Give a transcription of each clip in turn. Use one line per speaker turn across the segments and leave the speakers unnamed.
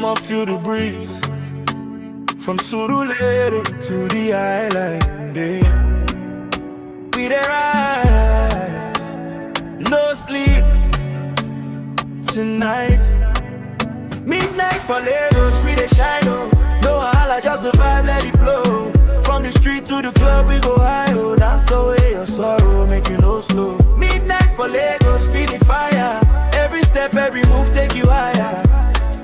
I'ma feel the breeze. From Surulere to the island, we dey rise, no sleep tonight. Midnight for Lagos, we dey shine, oh. No wahala, just the vibe, let it flow. From the street to the club, we go high, oh. Dance away your sorrow, make you no slow. Midnight for Lagos, feel the fire. Every step, every move, take you higher.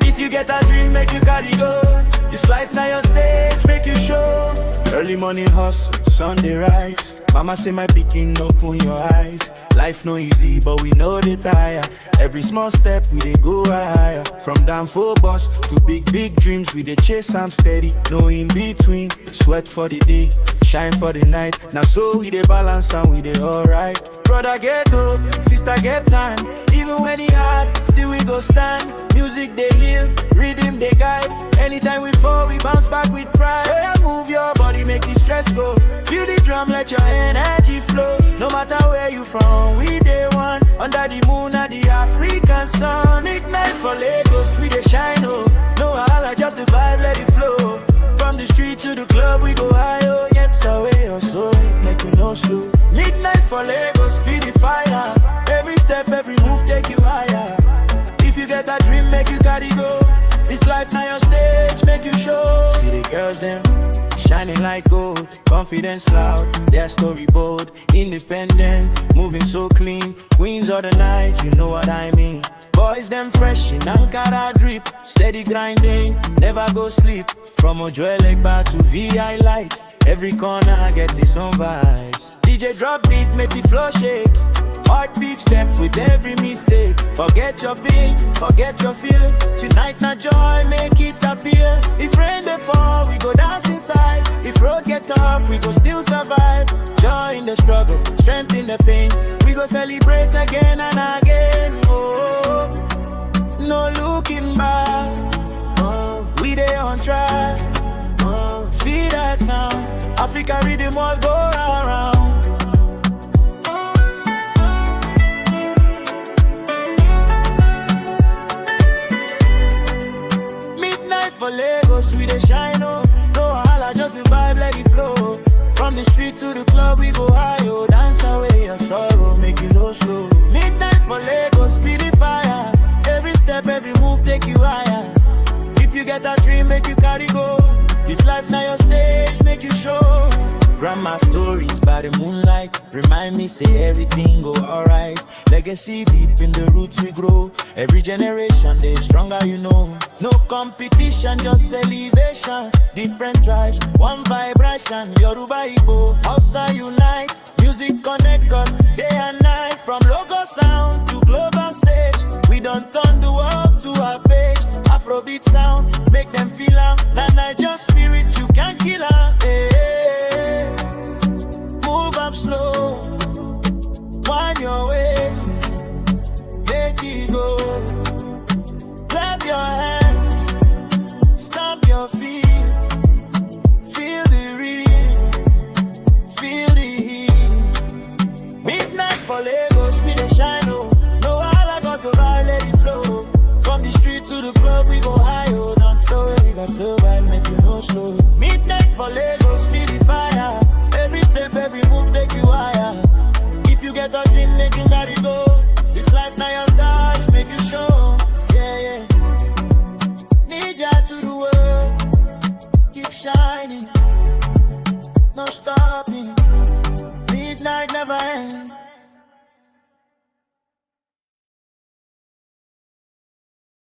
If you get a dream, make you carry go. This life now your stage, make you show. Early morning hustle, Sunday rise. Mama say my pikin, open your eyes. Life no easy, but we know they tire. Every small step, we dey go higher. From down for bus to big, big dreams, we dey chase, I'm steady. No in between, sweat for the day, shine for the night. Now so we dey balance and we dey alright. Brother get hope, sister get time. Even when it hard, still we go stand. Music they heal, rhythm they guide. Anytime we fall, we bounce back with pride. Yeah, move your body, make the stress go. Feel the drum, let your energy flow. No matter where you from, we day one. Under the moon at the African sun. Midnight for Lagos, we dey shine, oh. No wahala, just the vibe, let it flow. From the street to the club, we go high, oh. Yes, away your soul, make you no slow. Midnight for Lagos, feel the fire. Every step, every move, take you higher. If you get a dream, make you carry go. This life now your stage, make you show. See the girls them shining like gold, confidence loud, their story bold, independent, moving so clean. Queens of the night, you know what I mean. Boys them fresh in Ankara drip, steady grinding, never go sleep. From Ojuelegba to VI lights, every corner gets its own vibes. DJ drop beat, make the floor shake. Heartbeat step with every mistake. Forget your pain, forget your fear. Tonight na joy, make it appear. If rain dey fall, we go dance inside. If road get tough, we go still survive. Joy in the struggle, strength in the pain. We go celebrate again and again. Oh, no looking back. We dey on track. Feel that sound. Africa rhythm must go around. For Lagos, we dey shine, oh. No wahala, just the vibe, let it flow. From the street to the club, we go high, oh. Dance away your sorrow, make you no slow. Midnight for Lagos, feel the fire. Every step, every move, take you higher. If you get a dream, make you carry go. This life now your stage, make you show. Grandma stories by the moonlight remind me, say everything go alright. Legacy deep in the roots we grow. Every generation they stronger, you know. No competition, just elevation. Different tribes, one vibration. Yoruba, Igbo, Hausa unite. Music connect us day and night. From logo sound to global stage, we don't turn the world to our page. Afrobeat sound, make them feel am. Nah, Niger spirit, you can't kill am. Hey, move up slow, wind your waist, make it go. Clap your hands, stomp your feet, feel the rhythm, feel the heat. Midnight for Lagos, we dey shine, oh. No wahala, got to vibe, let it flow. From the street to the club, we go high, oh. Dance away, we got to vibe, make you no slow. Midnight for Lagos, feel the fire. Every step, every move, take you higher. If you get a dream, make you let it go. This life now your stars, make you show. Yeah, yeah. Need ya to the world, keep shining, no stop.